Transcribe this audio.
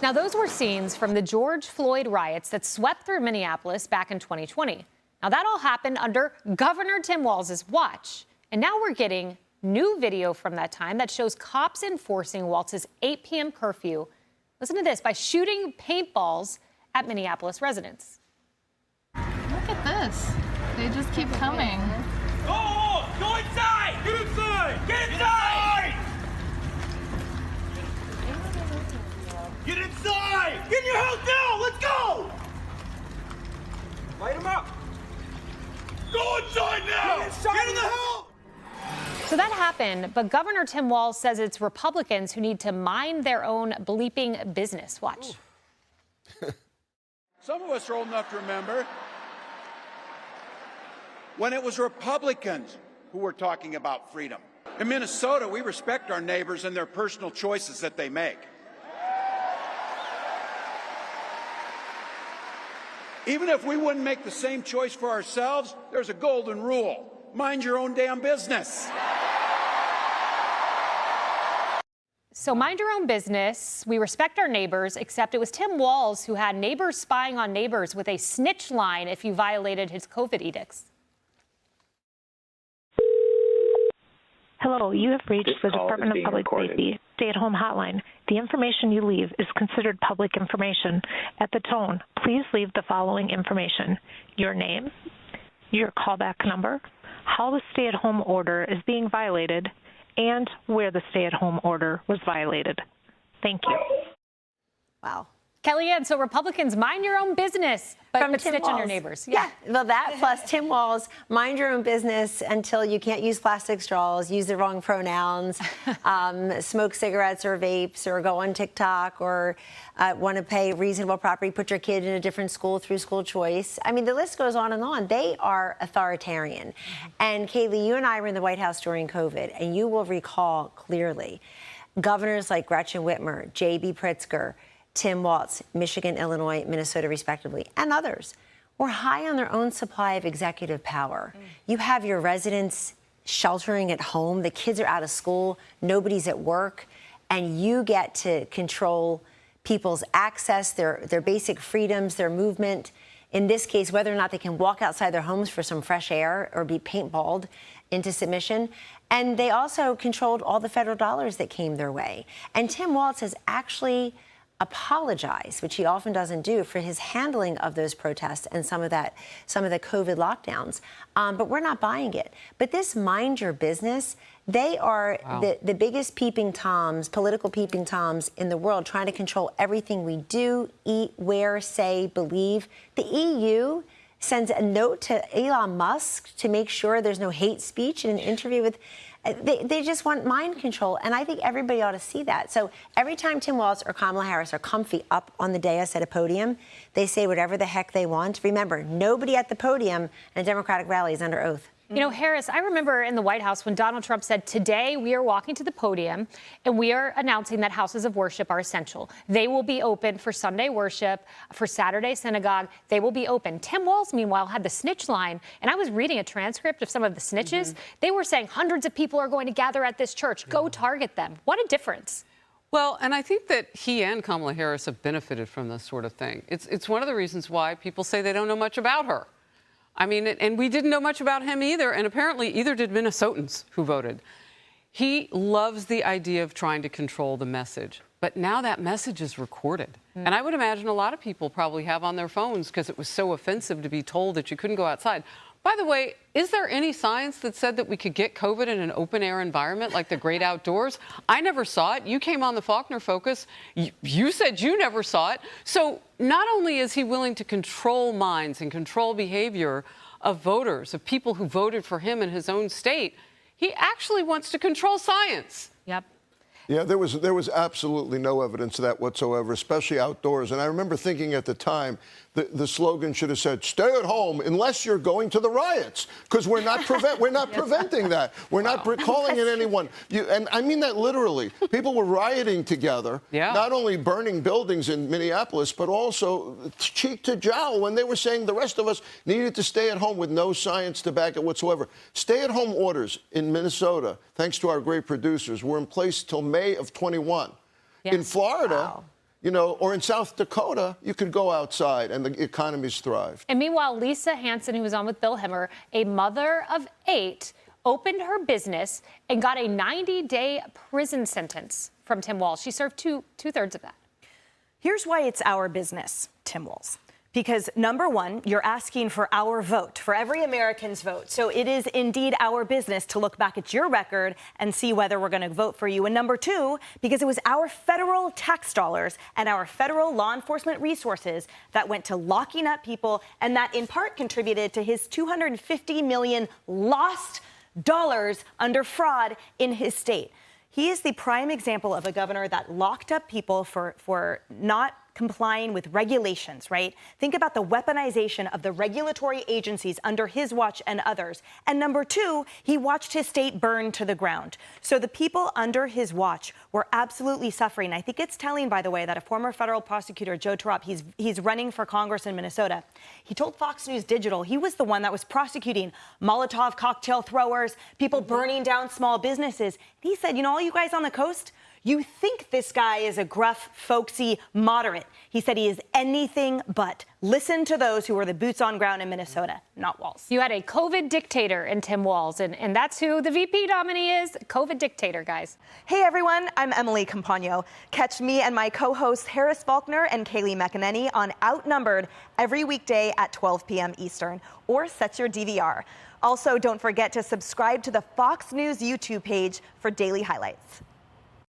Now, those were scenes from the George Floyd riots that swept through Minneapolis back in 2020. Now, that all happened under Governor Tim Walz's watch. And now we're getting new video from that time that shows cops enforcing Walz's 8 p.m. curfew. Listen to this, by shooting paintballs at Minneapolis residents. Look at this. They just keep coming. Go! Go inside! Get inside! Get inside! Get inside! Get in your house now! Let's go! Light him up! Go inside now! Get in the house! So that happened, but Governor Tim Walz says it's Republicans who need to mind their own bleeping business. Watch. Some of us are old enough to remember when it was Republicans who were talking about freedom. In Minnesota, we respect our neighbors and their personal choices that they make. Even if we wouldn't make the same choice for ourselves, there's a golden rule. Mind your own damn business. So mind your own business. We respect our neighbors, except it was Tim Walz who had neighbors spying on neighbors with a snitch line if you violated his COVID edicts. Hello, you have reached the Department of Public Safety stay-at-home hotline. The information you leave is considered public information. At the tone, please leave the following information: your name, your callback number, how the stay-at-home order is being violated, and where the stay-at-home order was violated. Thank you. Wow. Kellyanne, so Republicans, mind your own business, but snitch on your neighbors. Yeah, well, that plus Tim Walz, mind your own business until you can't use plastic straws, use the wrong pronouns, smoke cigarettes or vapes, or go on TikTok, or want to pay reasonable property, put your kid in a different school through school choice. I mean, the list goes on and on. They are authoritarian. And Kayleigh, you and I were in the White House during COVID, and you will recall clearly governors like Gretchen Whitmer, J.B. Pritzker, Tim Walz, Michigan, Illinois, Minnesota, respectively, and others, were high on their own supply of executive power. You have your residents sheltering at home, the kids are out of school, nobody's at work, and you get to control people's access, their basic freedoms, their movement. In this case, whether or not they can walk outside their homes for some fresh air or be paintballed into submission. And they also controlled all the federal dollars that came their way. And Tim Walz has actually apologize, which he often doesn't do, for his handling of those protests and some of the COVID lockdowns. But we're not buying it. But this mind your business, they are the biggest peeping toms, political peeping toms in the world, trying to control everything we do, eat, wear, say, believe. The EU sends a note to Elon Musk to make sure there's no hate speech in an interview with. They just want mind control, and I think everybody ought to see that. So every time Tim Walz or Kamala Harris are comfy up on the dais at a podium, they say whatever the heck they want. Remember, nobody at the podium in a Democratic rally is under oath. You know, Harris, I remember in the White House when Donald Trump said, today we are walking to the podium and we are announcing that houses of worship are essential. They will be open for Sunday worship, for Saturday synagogue. They will be open. Tim Walz, meanwhile, had the snitch line. And I was reading a transcript of some of the snitches. They were saying hundreds of people are going to gather at this church. Go target them. What a difference. Well, and I think that he and Kamala Harris have benefited from this sort of thing. It's one of the reasons why people say they don't know much about her. I mean, and we didn't know much about him either, and apparently either did Minnesotans who voted. He loves the idea of trying to control the message, but now that message is recorded. And I would imagine a lot of people probably have on their phones because it was so offensive to be told that you couldn't go outside. By the way, is there any science that said that we could get COVID in an open-air environment like the great outdoors? I never saw it. You came on the Faulkner Focus. You said you never saw it. So not only is he willing to control minds and control behavior of voters, of people who voted for him in his own state, he actually wants to control science. Yep. Yeah, there was absolutely no evidence of that whatsoever, especially outdoors. And I remember thinking at the time the slogan should have said, stay at home unless you're going to the riots, because we're not preventing that. We're not calling it anyone. And I mean that literally. People were rioting together, not only burning buildings in Minneapolis, but also cheek to jowl when they were saying the rest of us needed to stay at home with no science to back it whatsoever. Stay-at-home orders in Minnesota, thanks to our great producers, were in place till May of 21. Yes. In Florida, you know, or in South Dakota, you could go outside and the economies thrive. And meanwhile, Lisa Hansen, who was on with Bill Hemmer, a mother of 8, opened her business and got a 90-day prison sentence from Tim Walz. She served two-thirds of that. Here's why it's our business, Tim Walz. Because number one, you're asking for our vote, for every American's vote. So it is indeed our business to look back at your record and see whether we're going to vote for you. And number two, because it was our federal tax dollars and our federal law enforcement resources that went to locking up people, and that in part contributed to his $250 million lost dollars under fraud in his state. He is the prime example of a governor that locked up people for not complying with regulations, right? Think about the weaponization of the regulatory agencies under his watch and others. And number two, he watched his state burn to the ground. So the people under his watch were absolutely suffering. I think it's telling, by the way, that a former federal prosecutor, Joe Torop, he's running for Congress in Minnesota. He told Fox News Digital he was the one that was prosecuting Molotov cocktail throwers, people burning down small businesses. He said, you know, all you guys on the coast, you think this guy is a gruff, folksy moderate. He said he is anything but. Listen to those who were the boots on ground in Minnesota, not Walz. You had a COVID dictator in Tim Walz, and that's who the VP nominee is, COVID dictator, guys. Hey, everyone, I'm Emily Campagno. Catch me and my co-hosts Harris Faulkner and Kayleigh McEnany on Outnumbered every weekday at 12 p.m. Eastern, or set your DVR. Also, don't forget to subscribe to the Fox News YouTube page for daily highlights.